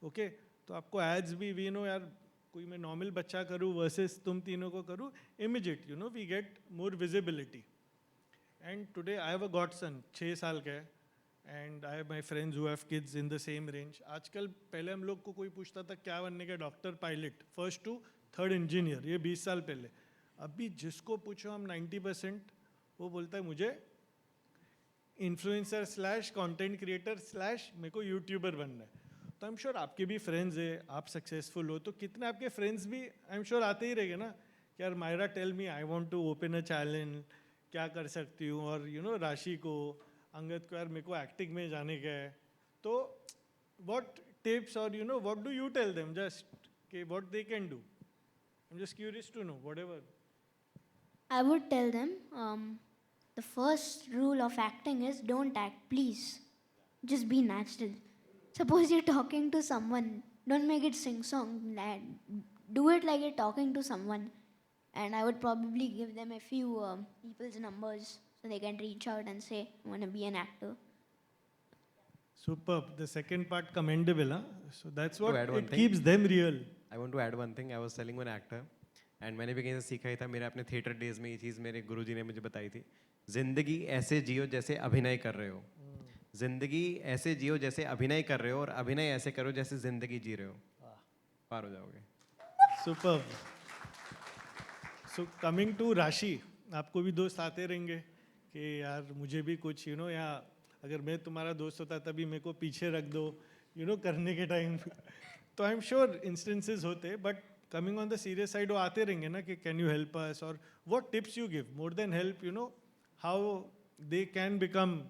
Okay? तो आपको ads भी we know यार, कोई मैं normal बच्चा करूँ versus तुम तीनों को करूँ, immediate, we get more visibility. And today I have a godson, 6 साल का है. And I have my friends who have kids in the same range. आजकल पहले हम लोग को कोई पूछता था क्या बनने का, doctor, pilot, first to third engineer, ये 20 साल पहले. अभी जिसको पूछो हम 90% वो बोलता है मुझे influencer slash content creator slash मेरे को यूट्यूबर बनना है. तो आई एम श्योर आपके भी फ्रेंड्स है, आप सक्सेसफुल हो तो कितने आपके फ्रेंड्स भी आई एम श्योर आते ही रहेंगे ना कि यार Myra tell me I want to open a channel, क्या कर सकती हूँ. और राशि को, अंगद को, यार मेरे को एक्टिंग में जाने का है. तो व्हाट टिप्स और what do you tell them just कि what they can do? I am just curious to know whatever. I would tell them the first rule of acting is don't act, please. Just be natural. Suppose you're talking to someone, don't make it sing song. Do it like you're talking to someone. And I would probably give them a few people's numbers so they can reach out and say, I want to be an actor. Superb. The second part commendable, huh? So that's To what add one it thing. keeps them real. I want to add one thing. I was telling one actor and मैंने भी कहीं से सीखा ही था. मेरे अपने theatre days में ये चीज़ मेरे गुरुजी ने मुझे बताई थी. जिंदगी ऐसे जियो जैसे अभिनय कर रहे हो. जिंदगी ऐसे जियो जैसे अभिनय कर रहे हो, और अभिनय ऐसे करो जैसे जिंदगी जी रहे हो. पार हो जाओगे. Superb. सो कमिंग टू राशि, आपको भी दोस्त आते रहेंगे कि यार मुझे भी कुछ या अगर मैं तुम्हारा दोस्त होता तभी मेरे को पीछे रख दो करने के टाइम तो आई एम श्योर इंस्टेंसेस होते, but coming on the serious side वो आते रहेंगे ना कि कैन यू हेल्प अस, और what tips you give more than help, how they can become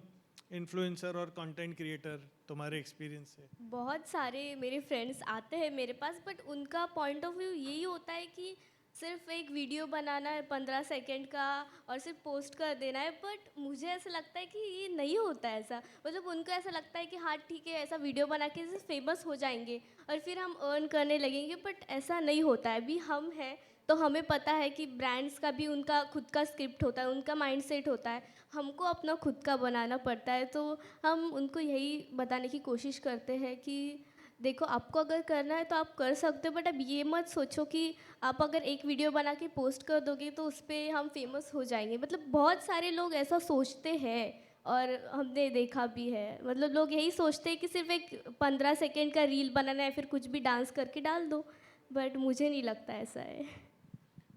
influencer और कंटेंट क्रिएटर, तुम्हारे एक्सपीरियंस से? बहुत सारे मेरे फ्रेंड्स आते हैं मेरे पास, बट उनका पॉइंट ऑफ व्यू यही होता है कि सिर्फ एक वीडियो बनाना है 15 सेकंड का और सिर्फ पोस्ट कर देना है। बट मुझे ऐसा लगता है कि ये नहीं होता है ऐसा। मतलब उनको ऐसा लगता है कि हाँ ठीक है, ऐसा वीडियो बना के सिर्फ फेमस हो जाएंगे और फिर हम अर्न करने लगेंगे, बट ऐसा नहीं होता है। अभी हम हैं तो हमें पता है कि ब्रांड्स का भी उनका खुद का स्क्रिप्ट होता है, उनका माइंडसेट होता है, हमको अपना खुद का बनाना पड़ता है। तो हम उनको यही बताने की कोशिश करते हैं कि देखो, आपको अगर करना है तो आप कर सकते हो, बट अब ये मत सोचो कि आप अगर एक वीडियो बना के पोस्ट कर दोगे तो उस पर हम फेमस हो जाएंगे। मतलब बहुत सारे लोग ऐसा सोचते हैं और हमने देखा भी है। मतलब लोग यही सोचते हैं कि सिर्फ एक 15 सेकंड का रील बनाना है, फिर कुछ भी डांस करके डाल दो, बट मुझे नहीं लगता ऐसा है।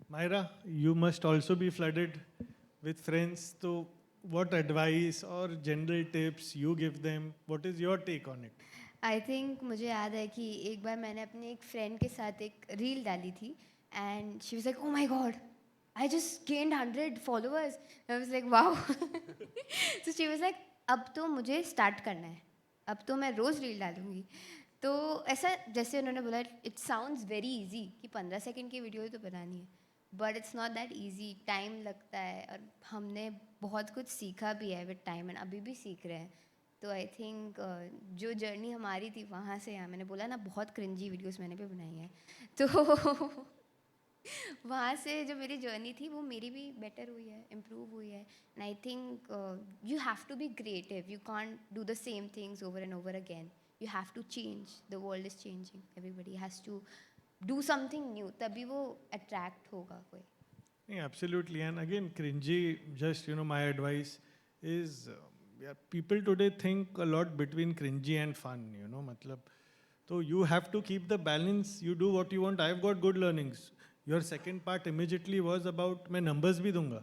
Myra, you must also be flooded with friends. So, what advice or general tips you give them? What is your take on it? I think मुझे याद है कि एक बार मैंने अपने एक फ्रेंड के साथ एक रील डाली थी and she was like, oh my God, I just gained 100 followers. I was like wow. So she was like, अब तो मुझे स्टार्ट करना है, अब तो मैं रोज़ रील डालूंगी। तो ऐसा जैसे उन्होंने बोला, इट साउंड्स वेरी इजी कि 15 सेकंड की वीडियो तो बनानी है, but it's not that easy, time लगता है और हमने बहुत कुछ सीखा भी है विद टाइम एंड अभी भी सीख रहे हैं। तो आई थिंक जो जर्नी हमारी थी वहाँ से यहाँ, मैंने बोला ना बहुत क्रिंजी वीडियोस मैंने भी बनाई है, तो वहाँ से जो मेरी जर्नी थी वो मेरी भी बेटर हुई है, इम्प्रूव हुई है। And I think you have to be creative, you can't do the same things over and over again, you have to change, the world is changing, everybody has to do something new, तभी वो attract होगा कोई। Yeah, absolutely. And again, cringy, just, my advice is, yeah, people today think a lot between cringy and fun, matlab. So you have to keep the balance. You do what you want. I've got good learnings. Your second part immediately was about, मैं numbers भी दूंगा.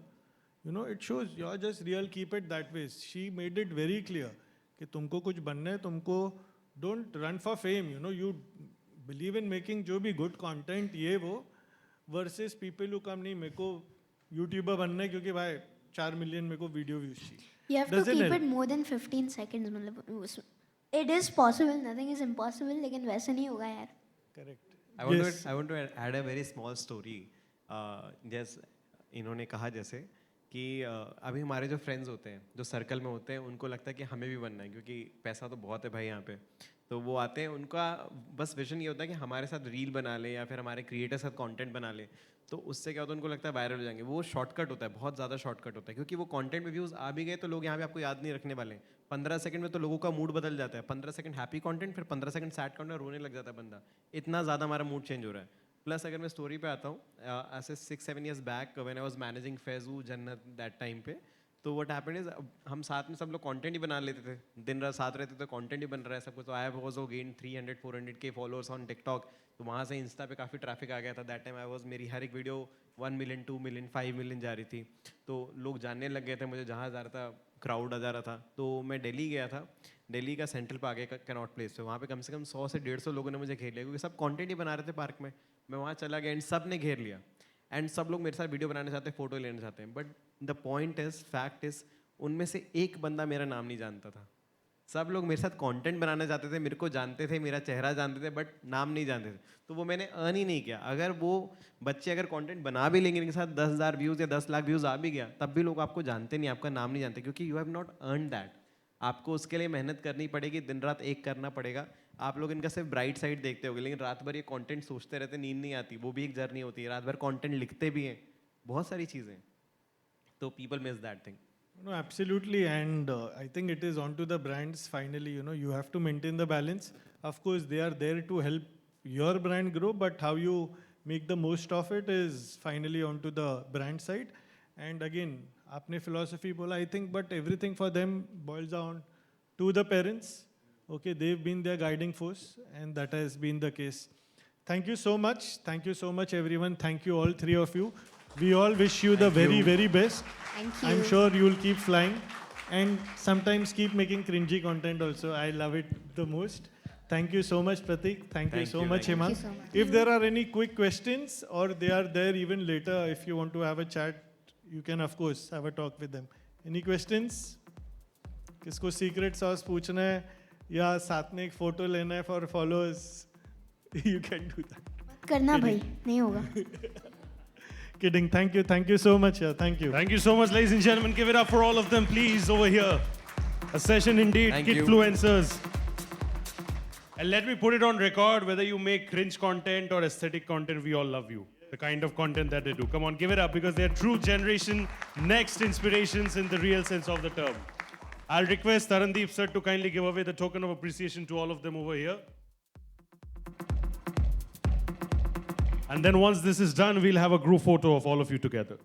It shows you're just real, keep it that way. She made it very clear कि तुमको कुछ बनना है, तुमको don't run for fame, you believe in making जो भी good content ये वो, वर्सेस पीपल हु कम, नहीं मेरे को यूट्यूबर बनना है क्योंकि भाई 4 मिलियन मेरे को वीडियो व्यूज चाहिए। You have to Doesn't keep help. it more than 15 seconds. मतलब it is possible, nothing is impossible, लेकिन वैसे नहीं होगा यार। Correct. I want to add a very small story. जैसे इन्होंने कहा जैसे कि अभी हमारे जो फ्रेंड्स होते हैं, जो सर्कल में होते हैं, उनको लगता है कि हमें भी बनना है क्योंकि पैसा तो बहुत है भाई यहाँ पे। तो वो आते हैं, उनका बस विजन ये होता है कि हमारे साथ रील बना ले या फिर हमारे क्रिएटर साथ कंटेंट बना ले, तो उससे क्या होता है, उनको लगता है वायरल हो जाएंगे। वो शॉर्टकट होता है, बहुत ज़्यादा शॉर्टकट होता है, क्योंकि वो कंटेंट में व्यूज़ आ भी गए तो लोग यहाँ पे आपको याद नहीं रखने वाले। 15 सेकंड में तो लोगों का मूड बदल जाता है। 15 सेकंड हैप्पी कंटेंट, फिर 15 सेकंड सैड कंटेंट, रोने लग जाता है बंदा। इतना ज़्यादा हमारा मूड चेंज हो रहा है। प्लस अगर मैं स्टोरी पे आता हूँ, ऐसे 6-7 years back when I was managing Faizu जन्नत दैट टाइम पे, तो व्हाट हैपेंड इज, हम साथ में सब लोग कंटेंट ही बना लेते थे, दिन रात साथ रहते थे, कंटेंट ही बन रहा है सब कुछ। तो I was gain 300-400K followers on TikTok. तो वहाँ से इंस्टा पे काफ़ी ट्रैफिक आ गया था। दैट टाइम आई वाज, मेरी हर एक वीडियो 1 million, 2 million, 5 million जा रही थी। तो लोग जानने लग गए थे मुझे, जहाँ जा रहा था क्राउड आ जा रहा था। तो मैं दिल्ली गया था, दिल्ली का सेंट्रल पार्क है कैनॉट प्लेस पे, वहाँ पे कम से कम 100 से 150 लोगों ने मुझे घेर लिया, क्योंकि सब कंटेंट ही बना रहे थे पार्क में। मैं वहाँ चला गया एंड सब ने घेर लिया, एंड सब लोग मेरे साथ वीडियो बनाना चाहते हैं, फोटो लेना चाहते हैं। But the point is, fact is, उनमें से एक बंदा मेरा नाम नहीं जानता था। सब लोग मेरे साथ कंटेंट बनाना चाहते थे, मेरे को जानते थे, मेरा चेहरा जानते थे, बट नाम नहीं जानते थे। तो वो मैंने अर्न ही नहीं किया। अगर वो बच्चे अगर कंटेंट बना भी लेंगे, इनके साथ 10,000 व्यूज़ या 10 लाख व्यूज़ आ भी गया, तब भी लोग आपको जानते नहीं, आपका नाम नहीं जानते, क्योंकि you have not earn that. आपको उसके लिए मेहनत करनी पड़ेगी, दिन रात एक करना पड़ेगा। आप लोग इनका सिर्फ ब्राइट साइड देखते होगे, लेकिन रात भर ये कंटेंट सोचते रहते, नींद नहीं आती, वो भी एक जर्नी होती है। रात भर कंटेंट लिखते भी हैं, बहुत सारी चीज़ें, तो people miss that thing. No, absolutely, and I think it is on to the brands finally. You have to maintain the balance. Of course, they are there to help your brand grow, but how you make the most of it is finally on to the brand side. And again, आपने philosophy बोला, I think, but everything for them boils down to the parents. Okay, they've been their guiding force, and that has been the case. Thank you so much. Thank you so much, everyone. Thank you all three of you. We all wish you the very best. Thank you. I'm sure you'll keep flying and sometimes keep making cringy content also. I love it the most. Thank you so much, Pratik. Thank you Thank so you, much, thank Hemant. you so much. If there are any quick questions or they are there even later, if you want to have a chat, you can of course have a talk with them. Any questions? किसको secret sauce पूछना है या साथ में एक photo लेना है for followers? You can do that. करना भाई नहीं होगा. Kidding. Thank you so much. Yeah, thank you. Thank you so much, ladies and gentlemen. Give it up for all of them, please, over here. A session indeed, Thank you. Kidfluencers. And let me put it on record, whether you make cringe content or aesthetic content, we all love you. The kind of content that they do. Come on, give it up because they're true generation next inspirations in the real sense of the term. I'll request Tarandeep sir to kindly give away the token of appreciation to all of them over here. And then once this is done, we'll have a group photo of all of you together.